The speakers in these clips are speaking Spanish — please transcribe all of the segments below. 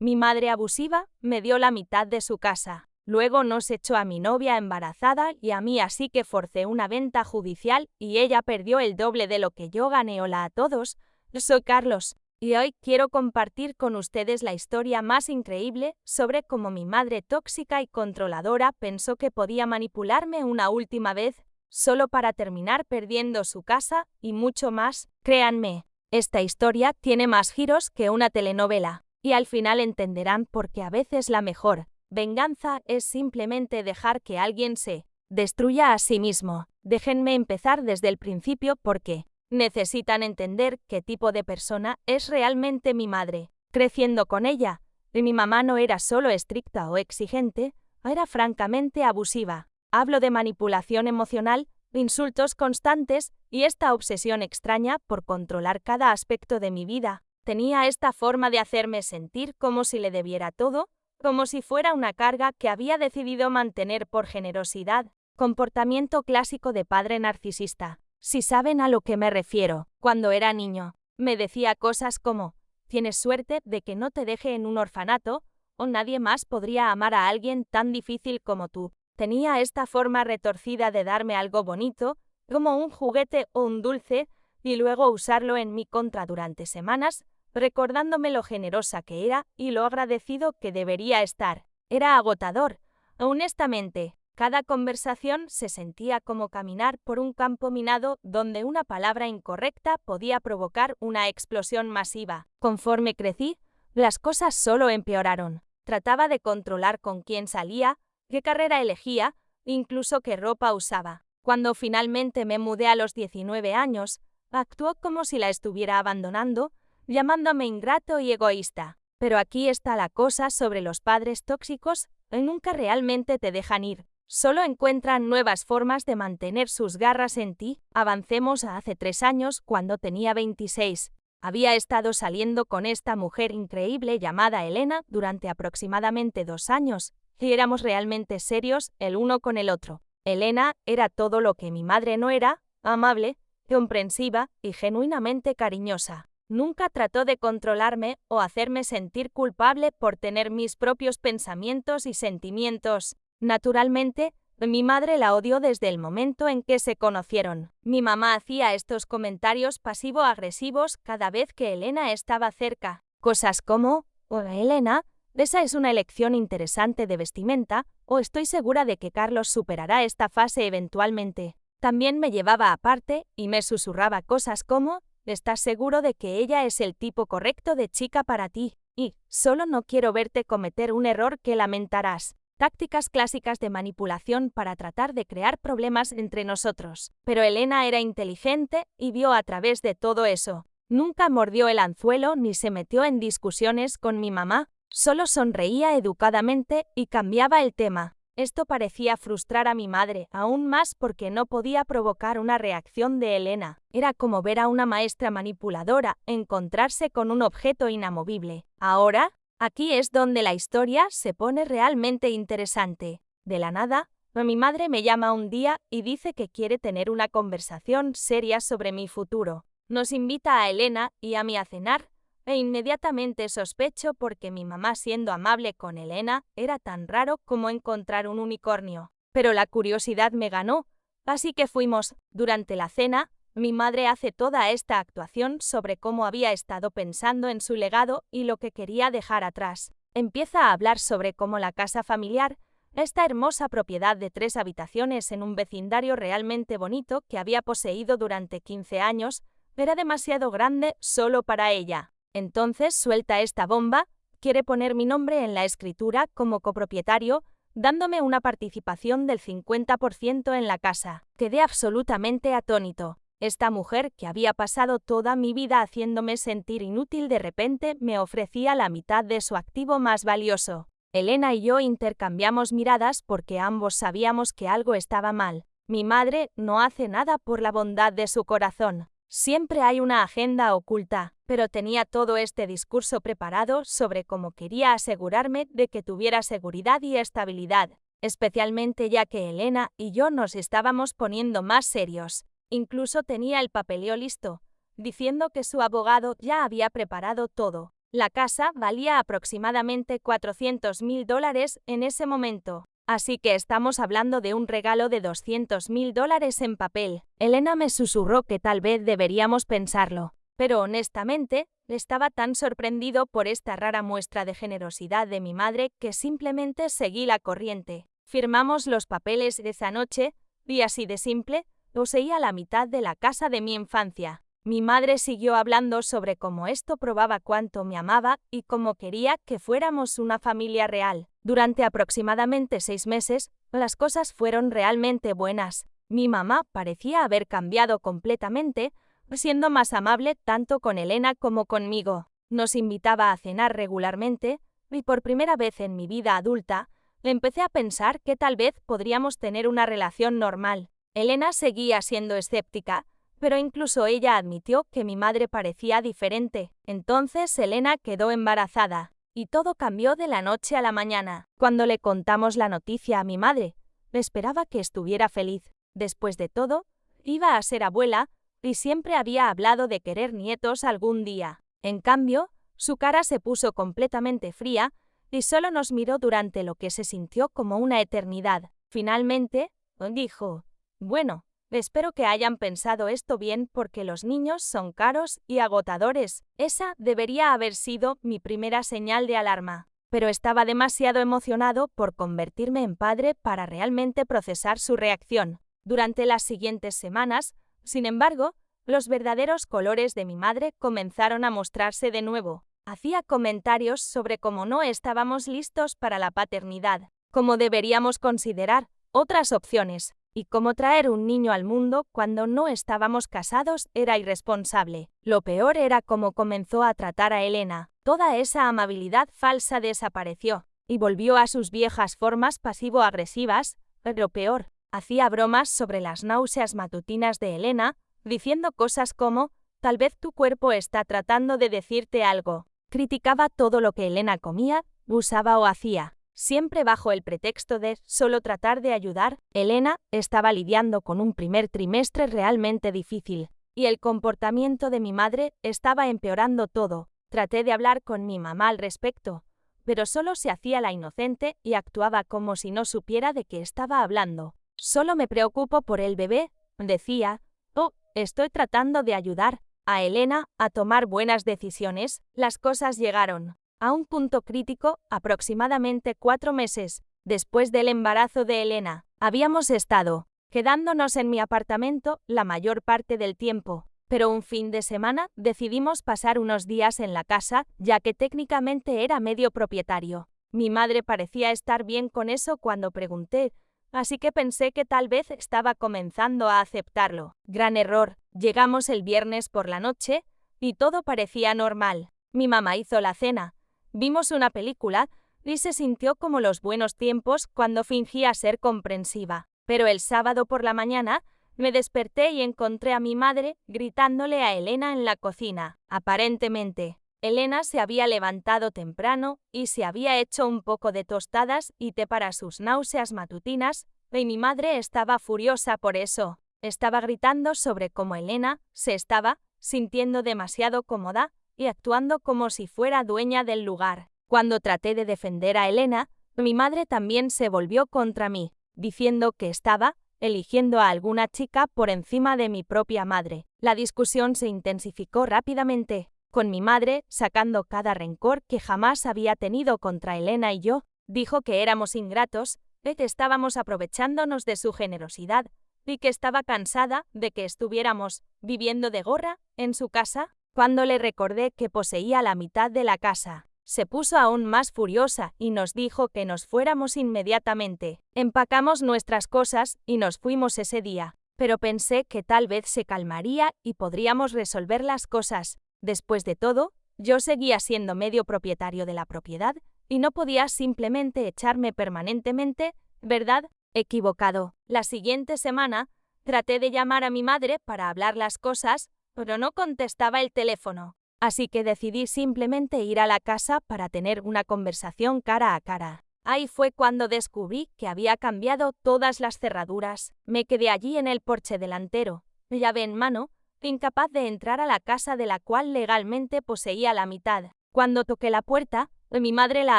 Mi madre abusiva me dio la mitad de su casa. Luego nos echó a mi novia embarazada y a mí, así que forcé una venta judicial y ella perdió el doble de lo que yo gané. Hola a todos, soy Carlos y hoy quiero compartir con ustedes la historia más increíble sobre cómo mi madre tóxica y controladora pensó que podía manipularme una última vez solo para terminar perdiendo su casa y mucho más. Créanme, esta historia tiene más giros que una telenovela y al final entenderán por qué a veces la mejor venganza es simplemente dejar que alguien se destruya a sí mismo. Déjenme empezar desde el principio porque necesitan entender qué tipo de persona es realmente mi madre. Creciendo con ella, mi mamá no era solo estricta o exigente, era francamente abusiva. Hablo de manipulación emocional, insultos constantes y esta obsesión extraña por controlar cada aspecto de mi vida. Tenía esta forma de hacerme sentir como si le debiera todo, como si fuera una carga que había decidido mantener por generosidad. Comportamiento clásico de padre narcisista. Si saben a lo que me refiero, cuando era niño, me decía cosas como: tienes suerte de que no te deje en un orfanato, o nadie más podría amar a alguien tan difícil como tú. Tenía esta forma retorcida de darme algo bonito, como un juguete o un dulce, y luego usarlo en mi contra durante semanas, recordándome lo generosa que era y lo agradecido que debería estar. Era agotador. Honestamente, cada conversación se sentía como caminar por un campo minado donde una palabra incorrecta podía provocar una explosión masiva. Conforme crecí, las cosas solo empeoraron. Trataba de controlar con quién salía, qué carrera elegía, incluso qué ropa usaba. Cuando finalmente me mudé a los 19 años, actuó como si la estuviera abandonando, llamándome ingrato y egoísta. Pero aquí está la cosa sobre los padres tóxicos: nunca realmente te dejan ir. Solo encuentran nuevas formas de mantener sus garras en ti. Avancemos a hace 3 años, cuando tenía 26. Había estado saliendo con esta mujer increíble llamada Elena durante aproximadamente 2 años, y éramos realmente serios el uno con el otro. Elena era todo lo que mi madre no era: amable, comprensiva y genuinamente cariñosa. Nunca trató de controlarme o hacerme sentir culpable por tener mis propios pensamientos y sentimientos. Naturalmente, mi madre la odió desde el momento en que se conocieron. Mi mamá hacía estos comentarios pasivo-agresivos cada vez que Elena estaba cerca. Cosas como: hola Elena, esa es una elección interesante de vestimenta, o estoy segura de que Carlos superará esta fase eventualmente. También me llevaba aparte y me susurraba cosas como: ¿estás seguro de que ella es el tipo correcto de chica para ti? Y solo no quiero verte cometer un error que lamentarás. Tácticas clásicas de manipulación para tratar de crear problemas entre nosotros. Pero Elena era inteligente y vio a través de todo eso. Nunca mordió el anzuelo ni se metió en discusiones con mi mamá, solo sonreía educadamente y cambiaba el tema. Esto parecía frustrar a mi madre aún más porque no podía provocar una reacción de Elena. Era como ver a una maestra manipuladora encontrarse con un objeto inamovible. Ahora, aquí es donde la historia se pone realmente interesante. De la nada, mi madre me llama un día y dice que quiere tener una conversación seria sobre mi futuro. Nos invita a Elena y a mí a cenar, e inmediatamente sospecho porque mi mamá, siendo amable con Elena, era tan raro como encontrar un unicornio. Pero la curiosidad me ganó, así que fuimos. Durante la cena, mi madre hace toda esta actuación sobre cómo había estado pensando en su legado y lo que quería dejar atrás. Empieza a hablar sobre cómo la casa familiar, esta hermosa propiedad de 3 habitaciones en un vecindario realmente bonito que había poseído durante 15 años, era demasiado grande solo para ella. Entonces suelta esta bomba: quiere poner mi nombre en la escritura como copropietario, dándome una participación del 50% en la casa. Quedé absolutamente atónito. Esta mujer, que había pasado toda mi vida haciéndome sentir inútil, de repente me ofrecía la mitad de su activo más valioso. Elena y yo intercambiamos miradas porque ambos sabíamos que algo estaba mal. Mi madre no hace nada por la bondad de su corazón. Siempre hay una agenda oculta, pero tenía todo este discurso preparado sobre cómo quería asegurarme de que tuviera seguridad y estabilidad, especialmente ya que Elena y yo nos estábamos poniendo más serios. Incluso tenía el papeleo listo, diciendo que su abogado ya había preparado todo. La casa valía aproximadamente $400.000 en ese momento. Así que estamos hablando de un regalo de $200.000 en papel. Elena me susurró que tal vez deberíamos pensarlo. Pero honestamente, estaba tan sorprendido por esta rara muestra de generosidad de mi madre que simplemente seguí la corriente. Firmamos los papeles esa noche, y así de simple, poseía la mitad de la casa de mi infancia. Mi madre siguió hablando sobre cómo esto probaba cuánto me amaba y cómo quería que fuéramos una familia real. Durante aproximadamente 6 meses, las cosas fueron realmente buenas. Mi mamá parecía haber cambiado completamente, siendo más amable tanto con Elena como conmigo. Nos invitaba a cenar regularmente, y por primera vez en mi vida adulta, empecé a pensar que tal vez podríamos tener una relación normal. Elena seguía siendo escéptica, pero incluso ella admitió que mi madre parecía diferente. Entonces Elena quedó embarazada, y todo cambió de la noche a la mañana. Cuando le contamos la noticia a mi madre, esperaba que estuviera feliz. Después de todo, iba a ser abuela, y siempre había hablado de querer nietos algún día. En cambio, su cara se puso completamente fría, y solo nos miró durante lo que se sintió como una eternidad. Finalmente, dijo: «Bueno, espero que hayan pensado esto bien porque los niños son caros y agotadores». Esa debería haber sido mi primera señal de alarma. Pero estaba demasiado emocionado por convertirme en padre para realmente procesar su reacción. Durante las siguientes semanas, sin embargo, los verdaderos colores de mi madre comenzaron a mostrarse de nuevo. Hacía comentarios sobre cómo no estábamos listos para la paternidad, cómo deberíamos considerar otras opciones, y cómo traer un niño al mundo cuando no estábamos casados era irresponsable. Lo peor era cómo comenzó a tratar a Elena. Toda esa amabilidad falsa desapareció, y volvió a sus viejas formas pasivo-agresivas. Lo peor, hacía bromas sobre las náuseas matutinas de Elena, diciendo cosas como: «Tal vez tu cuerpo está tratando de decirte algo». Criticaba todo lo que Elena comía, usaba o hacía, siempre bajo el pretexto de solo tratar de ayudar. Elena estaba lidiando con un primer trimestre realmente difícil, y el comportamiento de mi madre estaba empeorando todo. Traté de hablar con mi mamá al respecto, pero solo se hacía la inocente y actuaba como si no supiera de qué estaba hablando. «Solo me preocupo por el bebé», decía. «Oh, estoy tratando de ayudar a Elena a tomar buenas decisiones». Las cosas llegaron a un punto crítico aproximadamente 4 meses después del embarazo de Elena. Habíamos estado quedándonos en mi apartamento la mayor parte del tiempo, pero un fin de semana decidimos pasar unos días en la casa, ya que técnicamente era medio propietario. Mi madre parecía estar bien con eso cuando pregunté, así que pensé que tal vez estaba comenzando a aceptarlo. Gran error. Llegamos el viernes por la noche y todo parecía normal. Mi mamá hizo la cena, vimos una película y se sintió como los buenos tiempos cuando fingía ser comprensiva. Pero el sábado por la mañana me desperté y encontré a mi madre gritándole a Elena en la cocina. Aparentemente, Elena se había levantado temprano y se había hecho un poco de tostadas y té para sus náuseas matutinas, y mi madre estaba furiosa por eso. Estaba gritando sobre cómo Elena se estaba sintiendo demasiado cómoda y actuando como si fuera dueña del lugar. Cuando traté de defender a Elena, mi madre también se volvió contra mí, diciendo que estaba eligiendo a alguna chica por encima de mi propia madre. La discusión se intensificó rápidamente, con mi madre sacando cada rencor que jamás había tenido contra Elena y yo. Dijo que éramos ingratos, que estábamos aprovechándonos de su generosidad y que estaba cansada de que estuviéramos viviendo de gorra en su casa. Cuando le recordé que poseía la mitad de la casa, se puso aún más furiosa y nos dijo que nos fuéramos inmediatamente. Empacamos nuestras cosas y nos fuimos ese día, pero pensé que tal vez se calmaría y podríamos resolver las cosas. Después de todo, yo seguía siendo medio propietario de la propiedad y no podía simplemente echarme permanentemente, ¿verdad? Equivocado. La siguiente semana, traté de llamar a mi madre para hablar las cosas, pero no contestaba el teléfono. Así que decidí simplemente ir a la casa para tener una conversación cara a cara. Ahí fue cuando descubrí que había cambiado todas las cerraduras. Me quedé allí en el porche delantero, llave en mano, incapaz de entrar a la casa de la cual legalmente poseía la mitad. Cuando toqué la puerta, mi madre la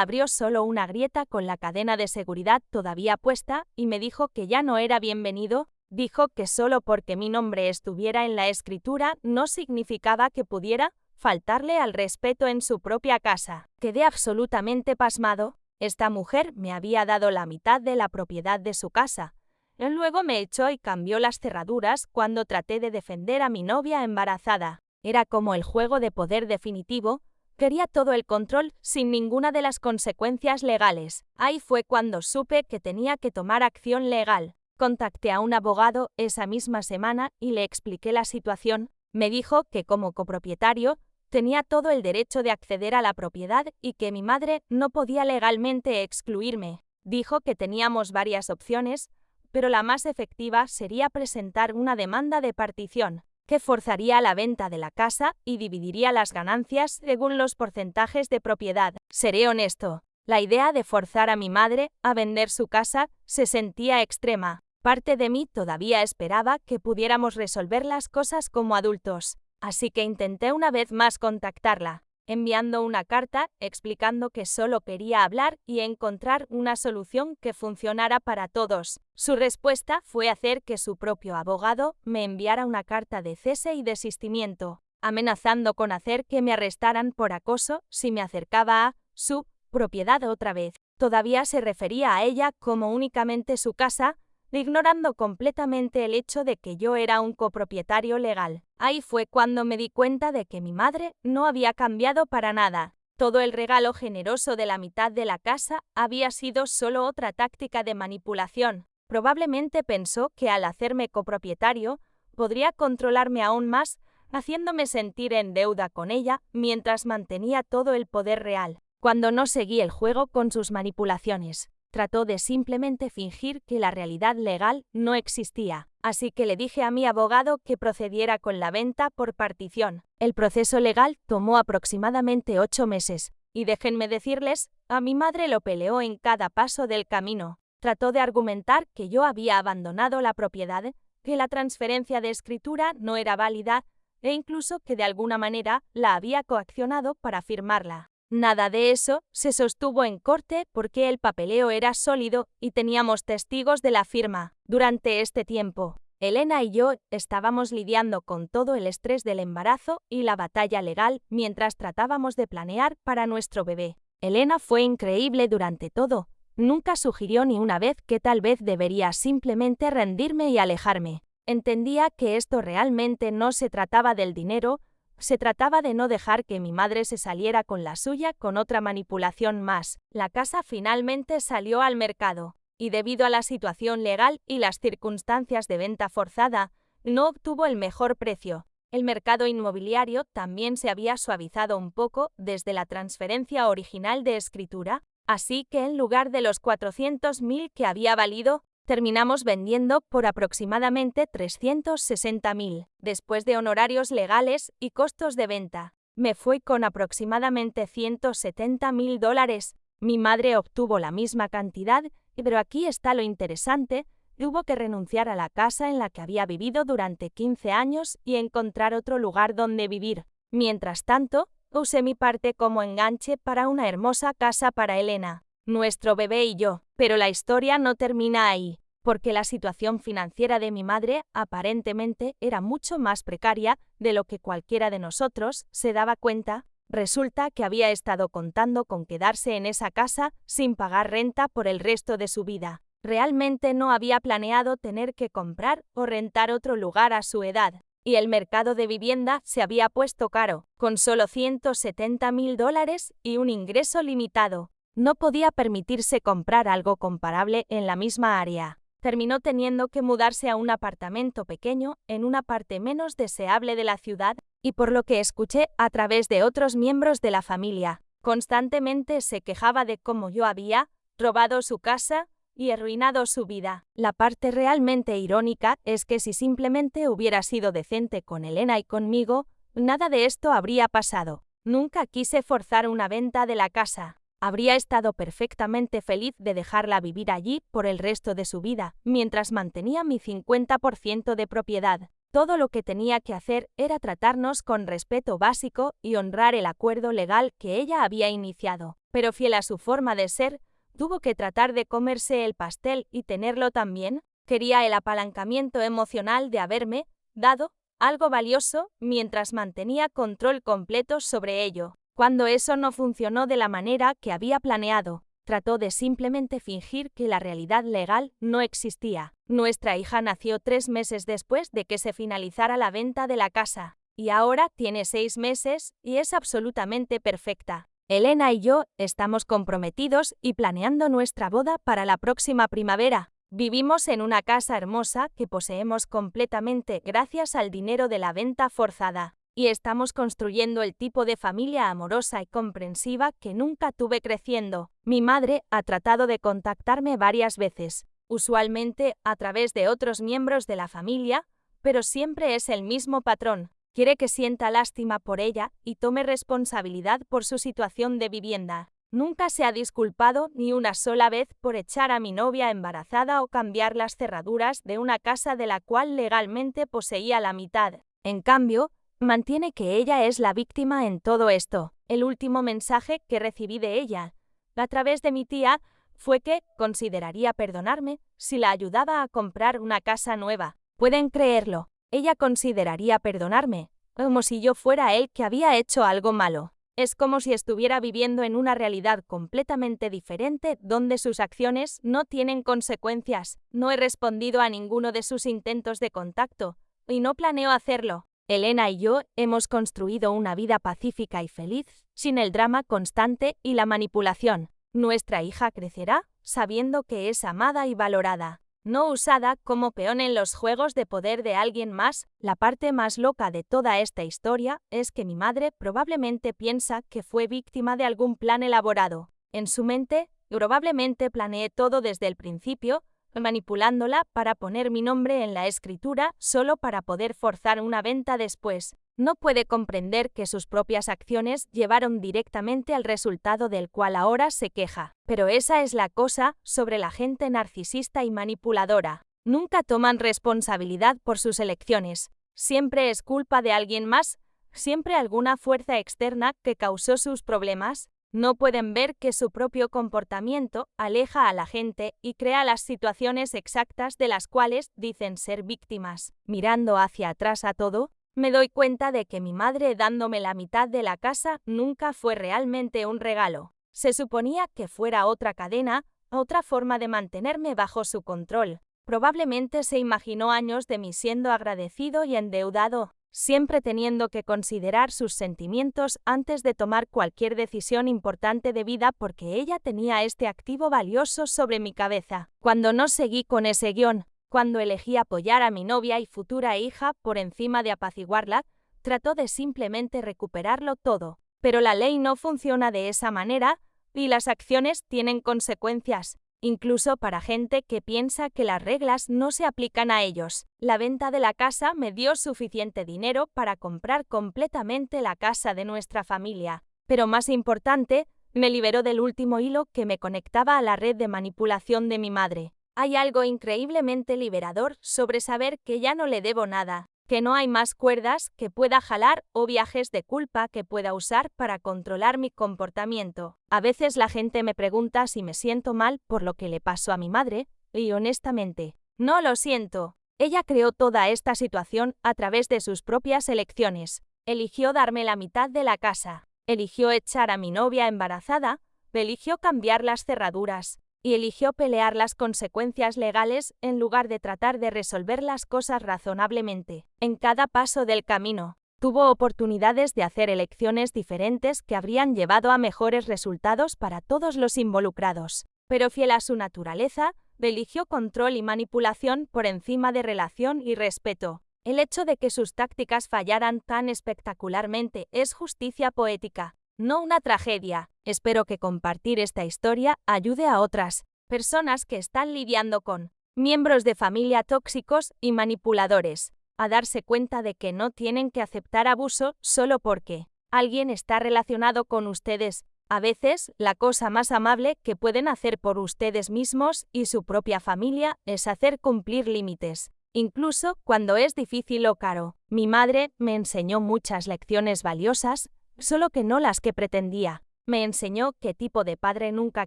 abrió solo una grieta con la cadena de seguridad todavía puesta y me dijo que ya no era bienvenido. Dijo que solo porque mi nombre estuviera en la escritura no significaba que pudiera faltarle al respeto en su propia casa. Quedé absolutamente pasmado. Esta mujer me había dado la mitad de la propiedad de su casa. Luego me echó y cambió las cerraduras cuando traté de defender a mi novia embarazada. Era como el juego de poder definitivo. Quería todo el control sin ninguna de las consecuencias legales. Ahí fue cuando supe que tenía que tomar acción legal. Contacté a un abogado esa misma semana y le expliqué la situación. Me dijo que como copropietario tenía todo el derecho de acceder a la propiedad y que mi madre no podía legalmente excluirme. Dijo que teníamos varias opciones, pero la más efectiva sería presentar una demanda de partición, que forzaría la venta de la casa y dividiría las ganancias según los porcentajes de propiedad. Seré honesto, la idea de forzar a mi madre a vender su casa se sentía extrema. Parte de mí todavía esperaba que pudiéramos resolver las cosas como adultos, así que intenté una vez más contactarla, enviando una carta explicando que solo quería hablar y encontrar una solución que funcionara para todos. Su respuesta fue hacer que su propio abogado me enviara una carta de cese y desistimiento, amenazando con hacer que me arrestaran por acoso si me acercaba a su propiedad otra vez. Todavía se refería a ella como únicamente su casa, ignorando completamente el hecho de que yo era un copropietario legal. Ahí fue cuando me di cuenta de que mi madre no había cambiado para nada. Todo el regalo generoso de la mitad de la casa había sido solo otra táctica de manipulación. Probablemente pensó que al hacerme copropietario podría controlarme aún más, haciéndome sentir en deuda con ella mientras mantenía todo el poder real. Cuando no seguí el juego con sus manipulaciones, trató de simplemente fingir que la realidad legal no existía. Así que le dije a mi abogado que procediera con la venta por partición. El proceso legal tomó aproximadamente 8 meses, y déjenme decirles, a mi madre lo peleó en cada paso del camino. Trató de argumentar que yo había abandonado la propiedad, que la transferencia de escritura no era válida, e incluso que de alguna manera la había coaccionado para firmarla. Nada de eso se sostuvo en corte porque el papeleo era sólido y teníamos testigos de la firma. Durante este tiempo, Elena y yo estábamos lidiando con todo el estrés del embarazo y la batalla legal mientras tratábamos de planear para nuestro bebé. Elena fue increíble durante todo. Nunca sugirió ni una vez que tal vez debería simplemente rendirme y alejarme. Entendía que esto realmente no se trataba del dinero, se trataba de no dejar que mi madre se saliera con la suya con otra manipulación más. La casa finalmente salió al mercado, y debido a la situación legal y las circunstancias de venta forzada, no obtuvo el mejor precio. El mercado inmobiliario también se había suavizado un poco desde la transferencia original de escritura, así que en lugar de los 400.000 que había valido, terminamos vendiendo por aproximadamente 360.000. Después de honorarios legales y costos de venta, me fui con aproximadamente $170.000. Mi madre obtuvo la misma cantidad, pero aquí está lo interesante, tuvo que renunciar a la casa en la que había vivido durante 15 años y encontrar otro lugar donde vivir. Mientras tanto, usé mi parte como enganche para una hermosa casa para Elena, nuestro bebé y yo. Pero la historia no termina ahí, porque la situación financiera de mi madre aparentemente era mucho más precaria de lo que cualquiera de nosotros se daba cuenta. Resulta que había estado contando con quedarse en esa casa sin pagar renta por el resto de su vida. Realmente no había planeado tener que comprar o rentar otro lugar a su edad, y el mercado de vivienda se había puesto caro, con solo $170.000 y un ingreso limitado. No podía permitirse comprar algo comparable en la misma área. Terminó teniendo que mudarse a un apartamento pequeño en una parte menos deseable de la ciudad, y por lo que escuché a través de otros miembros de la familia, constantemente se quejaba de cómo yo había robado su casa y arruinado su vida. La parte realmente irónica es que si simplemente hubiera sido decente con Elena y conmigo, nada de esto habría pasado. Nunca quise forzar una venta de la casa. Habría estado perfectamente feliz de dejarla vivir allí por el resto de su vida, mientras mantenía mi 50% de propiedad. Todo lo que tenía que hacer era tratarnos con respeto básico y honrar el acuerdo legal que ella había iniciado. Pero fiel a su forma de ser, tuvo que tratar de comerse el pastel y tenerlo también. Quería el apalancamiento emocional de haberme dado algo valioso mientras mantenía control completo sobre ello. Cuando eso no funcionó de la manera que había planeado, trató de simplemente fingir que la realidad legal no existía. Nuestra hija nació 3 meses después de que se finalizara la venta de la casa, y ahora tiene 6 meses y es absolutamente perfecta. Elena y yo estamos comprometidos y planeando nuestra boda para la próxima primavera. Vivimos en una casa hermosa que poseemos completamente gracias al dinero de la venta forzada. Y estamos construyendo el tipo de familia amorosa y comprensiva que nunca tuve creciendo. Mi madre ha tratado de contactarme varias veces, usualmente a través de otros miembros de la familia, pero siempre es el mismo patrón. Quiere que sienta lástima por ella y tome responsabilidad por su situación de vivienda. Nunca se ha disculpado ni una sola vez por echar a mi novia embarazada o cambiar las cerraduras de una casa de la cual legalmente poseía la mitad. En cambio, mantiene que ella es la víctima en todo esto. El último mensaje que recibí de ella, a través de mi tía, fue que consideraría perdonarme si la ayudaba a comprar una casa nueva. ¿Pueden creerlo? Ella consideraría perdonarme, como si yo fuera él que había hecho algo malo. Es como si estuviera viviendo en una realidad completamente diferente donde sus acciones no tienen consecuencias. No he respondido a ninguno de sus intentos de contacto, y no planeo hacerlo. Elena y yo hemos construido una vida pacífica y feliz, sin el drama constante y la manipulación. Nuestra hija crecerá sabiendo que es amada y valorada, no usada como peón en los juegos de poder de alguien más. La parte más loca de toda esta historia es que mi madre probablemente piensa que fue víctima de algún plan elaborado. En su mente, probablemente planeé todo desde el principio, manipulándola para poner mi nombre en la escritura solo para poder forzar una venta después. No puede comprender que sus propias acciones llevaron directamente al resultado del cual ahora se queja. Pero esa es la cosa sobre la gente narcisista y manipuladora. Nunca toman responsabilidad por sus elecciones. Siempre es culpa de alguien más, siempre alguna fuerza externa que causó sus problemas. No pueden ver que su propio comportamiento aleja a la gente y crea las situaciones exactas de las cuales dicen ser víctimas. Mirando hacia atrás a todo, me doy cuenta de que mi madre dándome la mitad de la casa nunca fue realmente un regalo. Se suponía que fuera otra cadena, otra forma de mantenerme bajo su control. Probablemente se imaginó años de mí siendo agradecido y endeudado, siempre teniendo que considerar sus sentimientos antes de tomar cualquier decisión importante de vida porque ella tenía este activo valioso sobre mi cabeza. Cuando no seguí con ese guión, cuando elegí apoyar a mi novia y futura hija por encima de apaciguarla, trató de simplemente recuperarlo todo. Pero la ley no funciona de esa manera y las acciones tienen consecuencias. Incluso para gente que piensa que las reglas no se aplican a ellos. La venta de la casa me dio suficiente dinero para comprar completamente la casa de nuestra familia. Pero más importante, me liberó del último hilo que me conectaba a la red de manipulación de mi madre. Hay algo increíblemente liberador sobre saber que ya no le debo nada, que no hay más cuerdas que pueda jalar o viajes de culpa que pueda usar para controlar mi comportamiento. A veces la gente me pregunta si me siento mal por lo que le pasó a mi madre, y honestamente, no lo siento. Ella creó toda esta situación a través de sus propias elecciones. Eligió darme la mitad de la casa, eligió echar a mi novia embarazada, eligió cambiar las cerraduras, y eligió pelear las consecuencias legales en lugar de tratar de resolver las cosas razonablemente. En cada paso del camino, tuvo oportunidades de hacer elecciones diferentes que habrían llevado a mejores resultados para todos los involucrados. Pero fiel a su naturaleza, eligió control y manipulación por encima de relación y respeto. El hecho de que sus tácticas fallaran tan espectacularmente es justicia poética, no una tragedia. Espero que compartir esta historia ayude a otras personas que están lidiando con miembros de familia tóxicos y manipuladores a darse cuenta de que no tienen que aceptar abuso solo porque alguien está relacionado con ustedes. A veces, la cosa más amable que pueden hacer por ustedes mismos y su propia familia es hacer cumplir límites. incluso cuando es difícil o caro. Mi madre me enseñó muchas lecciones valiosas, solo que no las que pretendía. Me enseñó qué tipo de padre nunca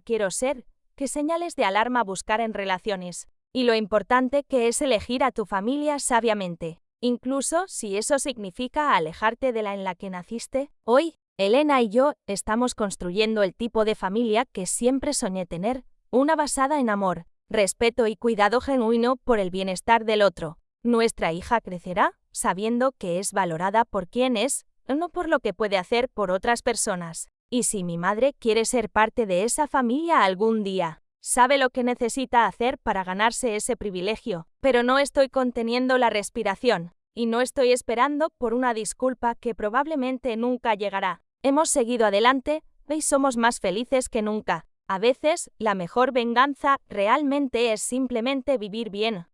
quiero ser, qué señales de alarma buscar en relaciones, y lo importante que es elegir a tu familia sabiamente, incluso si eso significa alejarte de la en la que naciste. Hoy, Elena y yo estamos construyendo el tipo de familia que siempre soñé tener, una basada en amor, respeto y cuidado genuino por el bienestar del otro. Nuestra hija crecerá sabiendo que es valorada por quien es, no por lo que puede hacer por otras personas. Y si mi madre quiere ser parte de esa familia algún día, sabe lo que necesita hacer para ganarse ese privilegio. Pero no estoy conteniendo la respiración, y no estoy esperando por una disculpa que probablemente nunca llegará. Hemos seguido adelante, y somos más felices que nunca. A veces, la mejor venganza realmente es simplemente vivir bien.